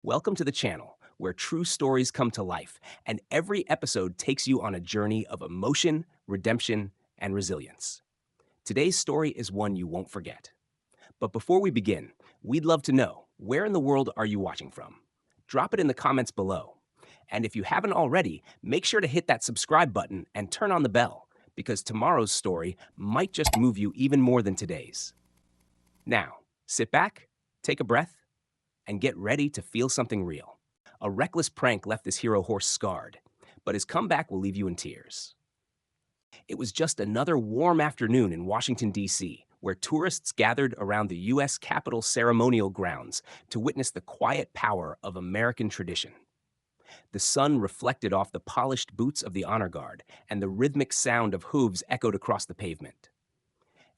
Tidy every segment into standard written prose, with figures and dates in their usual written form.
Welcome to the channel where true stories come to life, and every episode takes you on a journey of emotion, redemption, and resilience. Today's story is one you won't forget. But before we begin, we'd love to know, where in the world are you watching from? Drop it in the comments below. And if you haven't already, make sure to hit that subscribe button and turn on the bell, because tomorrow's story might just move you even more than today's. Now, sit back, take a breath, and get ready to feel something real. A reckless prank left this hero horse scarred, but his comeback will leave you in tears. It was just another warm afternoon in Washington, D.C., where tourists gathered around the U.S. Capitol ceremonial grounds to witness the quiet power of American tradition. The sun reflected off the polished boots of the honor guard, and the rhythmic sound of hooves echoed across the pavement.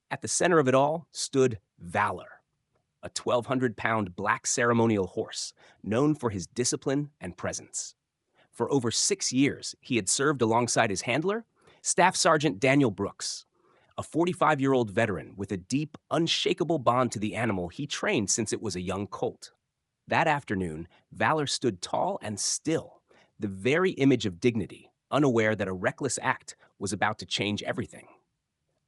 At the center of it all stood Valor, a 1,200-pound black ceremonial horse known for his discipline and presence. For over 6 years, he had served alongside his handler, Staff Sergeant Daniel Brooks, a 45-year-old veteran with a deep, unshakable bond to the animal he trained since it was a young colt. That afternoon, Valor stood tall and still, the very image of dignity, unaware that a reckless act was about to change everything.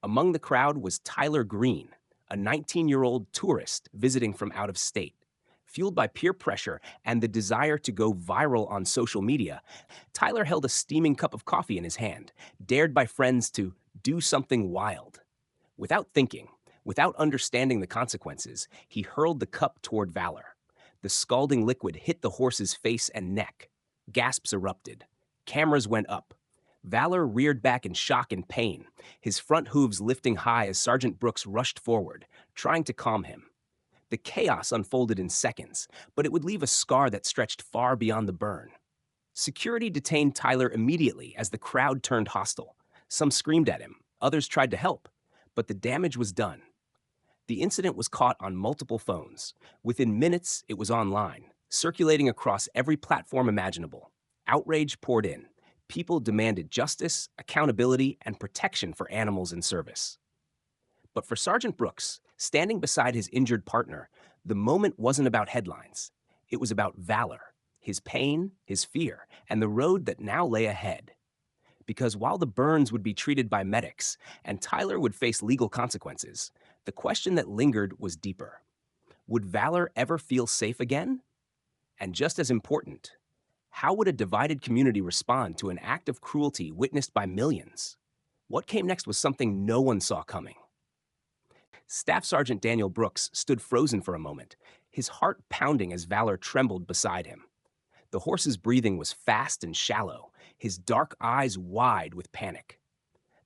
Among the crowd was Tyler Green, a 19-year-old tourist visiting from out of state. Fueled by peer pressure and the desire to go viral on social media, Tyler held a steaming cup of coffee in his hand, dared by friends to do something wild. Without thinking, without understanding the consequences, he hurled the cup toward Valor. The scalding liquid hit the horse's face and neck. Gasps erupted. Cameras went up. Valor reared back in shock and pain, his front hooves lifting high as Sergeant Brooks rushed forward, trying to calm him. The chaos unfolded in seconds, but it would leave a scar that stretched far beyond the burn. Security detained Tyler immediately as the crowd turned hostile. Some screamed at him, others tried to help, but the damage was done. The incident was caught on multiple phones. Within minutes, it was online, circulating across every platform imaginable. Outrage poured in. People demanded justice, accountability, and protection for animals in service. But for Sergeant Brooks, standing beside his injured partner, the moment wasn't about headlines. It was about Valor, his pain, his fear, and the road that now lay ahead. Because while the burns would be treated by medics and Tyler would face legal consequences, the question that lingered was deeper. Would Valor ever feel safe again? And just as important, how would a divided community respond to an act of cruelty witnessed by millions? What came next was something no one saw coming. Staff Sergeant Daniel Brooks stood frozen for a moment, his heart pounding as Valor trembled beside him. The horse's breathing was fast and shallow, his dark eyes wide with panic.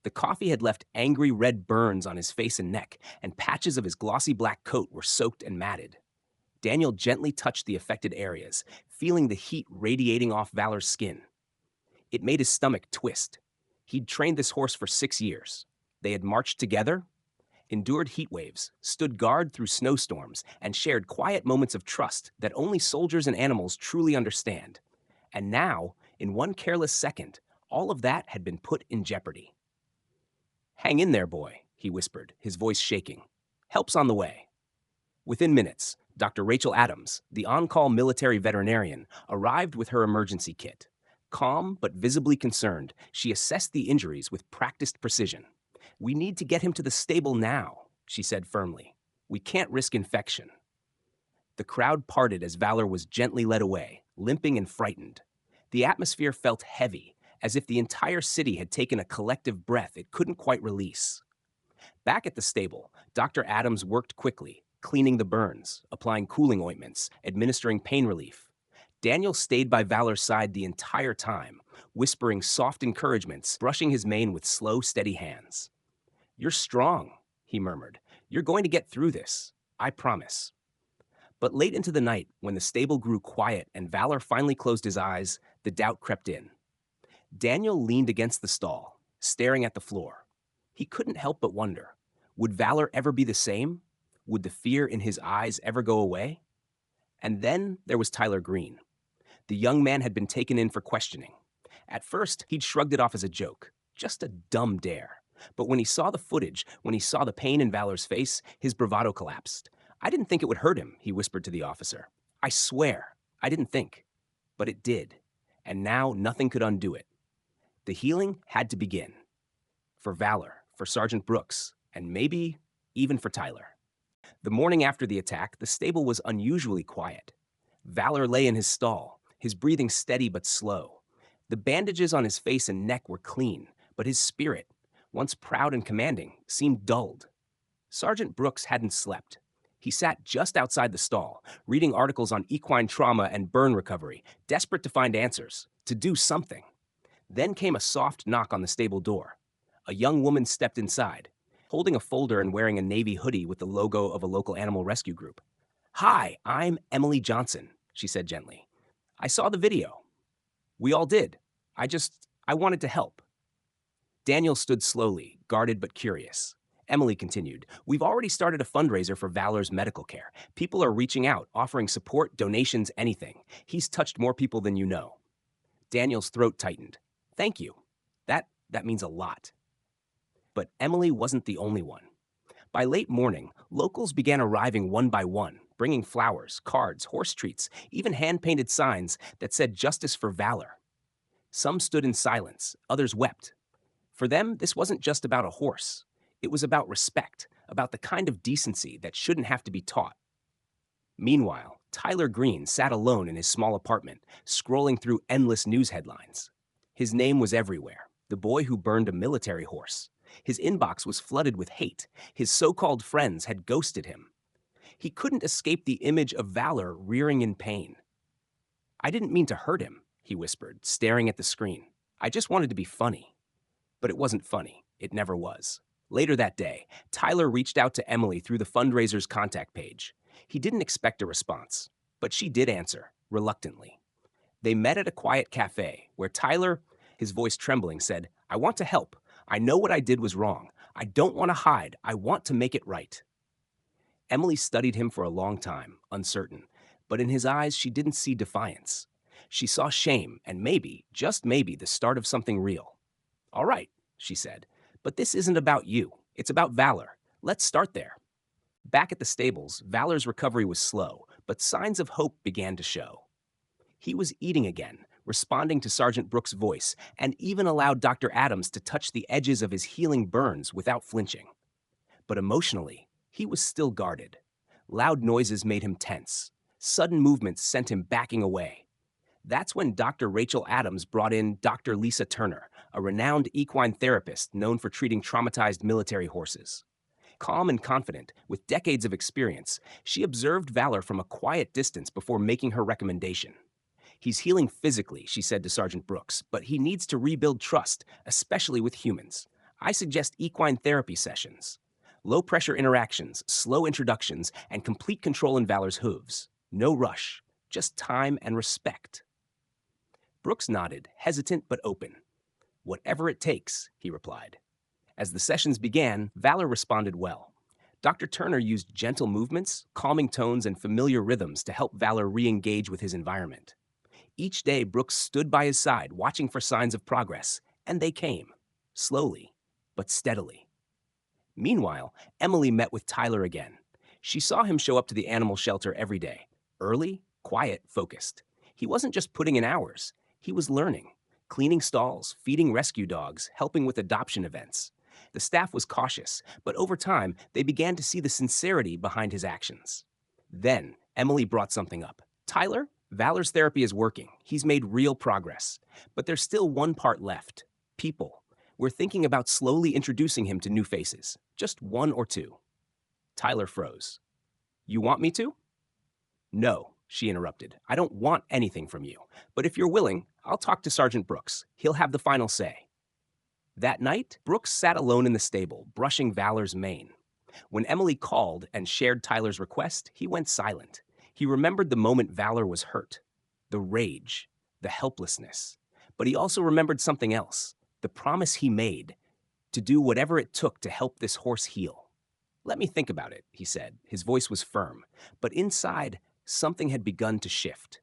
The coffee had left angry red burns on his face and neck, and patches of his glossy black coat were soaked and matted. Daniel gently touched the affected areas, feeling the heat radiating off Valor's skin. It made his stomach twist. He'd trained this horse for 6 years. They had marched together, endured heat waves, stood guard through snowstorms, and shared quiet moments of trust that only soldiers and animals truly understand. And now, in one careless second, all of that had been put in jeopardy. "Hang in there, boy," he whispered, his voice shaking. "Help's on the way." Within minutes, Dr. Rachel Adams, the on-call military veterinarian, arrived with her emergency kit. Calm but visibly concerned, she assessed the injuries with practiced precision. "We need to get him to the stable now," she said firmly. "We can't risk infection." The crowd parted as Valor was gently led away, limping and frightened. The atmosphere felt heavy, as if the entire city had taken a collective breath it couldn't quite release. Back at the stable, Dr. Adams worked quickly, cleaning the burns, applying cooling ointments, administering pain relief. Daniel stayed by Valor's side the entire time, whispering soft encouragements, brushing his mane with slow, steady hands. "You're strong," he murmured. "You're going to get through this. I promise." But late into the night, when the stable grew quiet and Valor finally closed his eyes, the doubt crept in. Daniel leaned against the stall, staring at the floor. He couldn't help but wonder, would Valor ever be the same? Would the fear in his eyes ever go away? And then there was Tyler Green. The young man had been taken in for questioning. At first, he'd shrugged it off as a joke, just a dumb dare. But when he saw the footage, when he saw the pain in Valor's face, his bravado collapsed. "I didn't think it would hurt him," he whispered to the officer. "I swear." I didn't think, but it did. And now nothing could undo it. The healing had to begin. For Valor, for Sergeant Brooks, and maybe even for Tyler. The morning after the attack, the stable was unusually quiet. Valor lay in his stall, his breathing steady but slow. The bandages on his face and neck were clean, but his spirit, once proud and commanding, seemed dulled. Sergeant Brooks hadn't slept. He sat just outside the stall, reading articles on equine trauma and burn recovery, desperate to find answers, to do something. Then came a soft knock on the stable door. A young woman stepped inside, holding a folder and wearing a navy hoodie with the logo of a local animal rescue group. "Hi, I'm Emily Johnson," she said gently. "I saw the video. We all did. I wanted to help." Daniel stood slowly, guarded but curious. Emily continued, "We've already started a fundraiser for Valor's medical care. People are reaching out, offering support, donations, anything. He's touched more people than you know." Daniel's throat tightened. "Thank you. That means a lot." But Emily wasn't the only one. By late morning, locals began arriving one by one, bringing flowers, cards, horse treats, even hand-painted signs that said "Justice for Valor." Some stood in silence, others wept. For them, this wasn't just about a horse. It was about respect, about the kind of decency that shouldn't have to be taught. Meanwhile, Tyler Green sat alone in his small apartment, scrolling through endless news headlines. His name was everywhere, the boy who burned a military horse. His inbox was flooded with hate. His so-called friends had ghosted him. He couldn't escape the image of Valor rearing in pain. "I didn't mean to hurt him," he whispered, staring at the screen. "I just wanted to be funny." But it wasn't funny. It never was. Later that day, Tyler reached out to Emily through the fundraiser's contact page. He didn't expect a response, but she did answer, reluctantly. They met at a quiet cafe where Tyler, his voice trembling, said, "I want to help. I know what I did was wrong. I don't want to hide. I want to make it right." Emily studied him for a long time, uncertain, but in his eyes she didn't see defiance. She saw shame and maybe, just maybe, the start of something real. "All right," she said, "but this isn't about you. It's about Valor. Let's start there." Back at the stables, Valor's recovery was slow, but signs of hope began to show. He was eating again, responding to Sergeant Brooks' voice, and even allowed Dr. Adams to touch the edges of his healing burns without flinching. But emotionally, he was still guarded. Loud noises made him tense. Sudden movements sent him backing away. That's when Dr. Rachel Adams brought in Dr. Lisa Turner, a renowned equine therapist known for treating traumatized military horses. Calm and confident, with decades of experience, she observed Valor from a quiet distance before making her recommendation. "He's healing physically," she said to Sergeant Brooks, "but he needs to rebuild trust, especially with humans. I suggest equine therapy sessions. Low-pressure interactions, slow introductions, and complete control in Valor's hooves. No rush, just time and respect." Brooks nodded, hesitant but open. "Whatever it takes," he replied. As the sessions began, Valor responded well. Dr. Turner used gentle movements, calming tones, and familiar rhythms to help Valor re-engage with his environment. Each day, Brooks stood by his side, watching for signs of progress, and they came, slowly, but steadily. Meanwhile, Emily met with Tyler again. She saw him show up to the animal shelter every day, early, quiet, focused. He wasn't just putting in hours, he was learning, cleaning stalls, feeding rescue dogs, helping with adoption events. The staff was cautious, but over time, they began to see the sincerity behind his actions. Then, Emily brought something up. "Tyler, Valor's therapy is working. He's made real progress. But there's still one part left. People. We're thinking about slowly introducing him to new faces. Just one or two." Tyler froze. "You want me to?" "No," she interrupted. "I don't want anything from you. But if you're willing, I'll talk to Sergeant Brooks. He'll have the final say." That night, Brooks sat alone in the stable, brushing Valor's mane. When Emily called and shared Tyler's request, he went silent. He remembered the moment Valor was hurt, the rage, the helplessness. But he also remembered something else, the promise he made to do whatever it took to help this horse heal. "Let me think about it," he said. His voice was firm, but inside, something had begun to shift.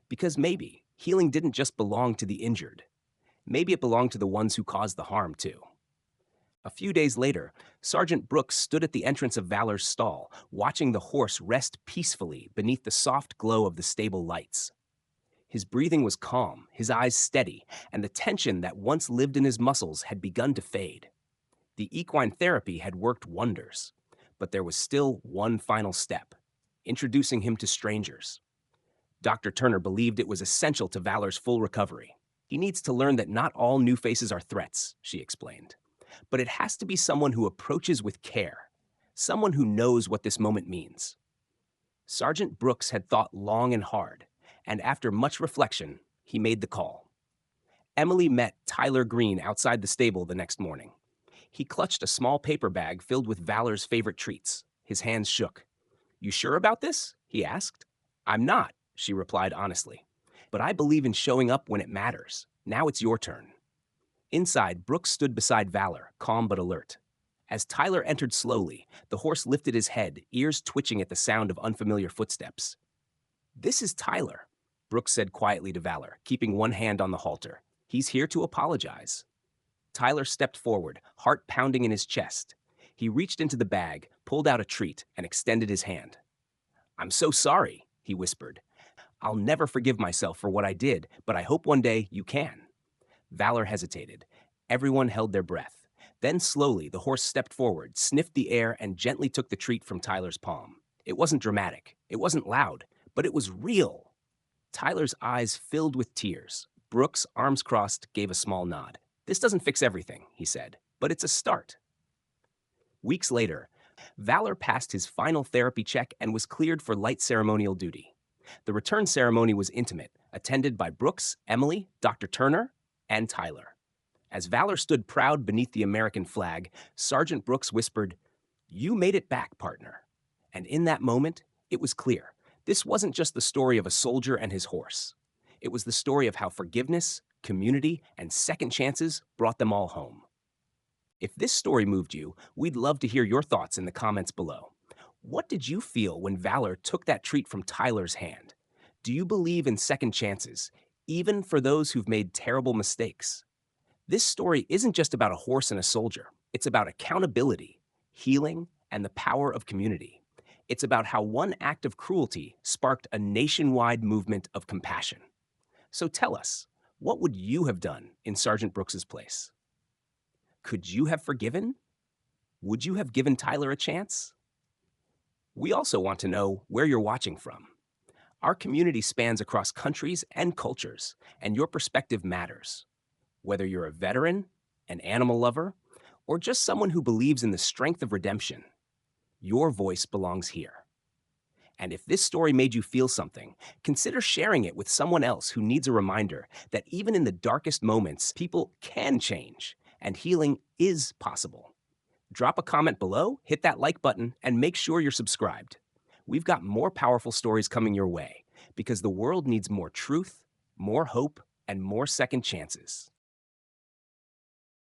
Because maybe healing didn't just belong to the injured. Maybe it belonged to the ones who caused the harm, too. A few days later, Sergeant Brooks stood at the entrance of Valor's stall, watching the horse rest peacefully beneath the soft glow of the stable lights. His breathing was calm, his eyes steady, and the tension that once lived in his muscles had begun to fade. The equine therapy had worked wonders, but there was still one final step: introducing him to strangers. Dr. Turner believed it was essential to Valor's full recovery. He needs to learn that not all new faces are threats, she explained. But it has to be someone who approaches with care, someone who knows what this moment means. Sergeant Brooks had thought long and hard, and after much reflection, he made the call. Emily met Tyler Green outside the stable the next morning. He clutched a small paper bag filled with Valor's favorite treats. His hands shook. "You sure about this?" he asked. "I'm not," she replied honestly. "But I believe in showing up when it matters. Now it's your turn." Inside, Brooks stood beside Valor, calm but alert. As Tyler entered slowly, the horse lifted his head, ears twitching at the sound of unfamiliar footsteps. "This is Tyler," Brooks said quietly to Valor, keeping one hand on the halter. "He's here to apologize." Tyler stepped forward, heart pounding in his chest. He reached into the bag, pulled out a treat, and extended his hand. "I'm so sorry," he whispered. "I'll never forgive myself for what I did, but I hope one day you can." Valor hesitated. Everyone held their breath. Then slowly, the horse stepped forward, sniffed the air, and gently took the treat from Tyler's palm. It wasn't dramatic. It wasn't loud, but it was real. Tyler's eyes filled with tears. Brooks, arms crossed, gave a small nod. "This doesn't fix everything," he said, "but it's a start." Weeks later, Valor passed his final therapy check and was cleared for light ceremonial duty. The return ceremony was intimate, attended by Brooks, Emily, Dr. Turner, and Tyler. As Valor stood proud beneath the American flag, Sergeant Brooks whispered, "You made it back, partner." And in that moment, it was clear. This wasn't just the story of a soldier and his horse. It was the story of how forgiveness, community, and second chances brought them all home. If this story moved you, we'd love to hear your thoughts in the comments below. What did you feel when Valor took that treat from Tyler's hand? Do you believe in second chances, even for those who've made terrible mistakes? This story isn't just about a horse and a soldier. It's about accountability, healing, and the power of community. It's about how one act of cruelty sparked a nationwide movement of compassion. So tell us, what would you have done in Sergeant Brooks's place? Could you have forgiven? Would you have given Tyler a chance? We also want to know where you're watching from. Our community spans across countries and cultures, and your perspective matters. Whether you're a veteran, an animal lover, or just someone who believes in the strength of redemption, your voice belongs here. And if this story made you feel something, consider sharing it with someone else who needs a reminder that even in the darkest moments, people can change and healing is possible. Drop a comment below, hit that like button, and make sure you're subscribed. We've got more powerful stories coming your way because the world needs more truth, more hope, and more second chances.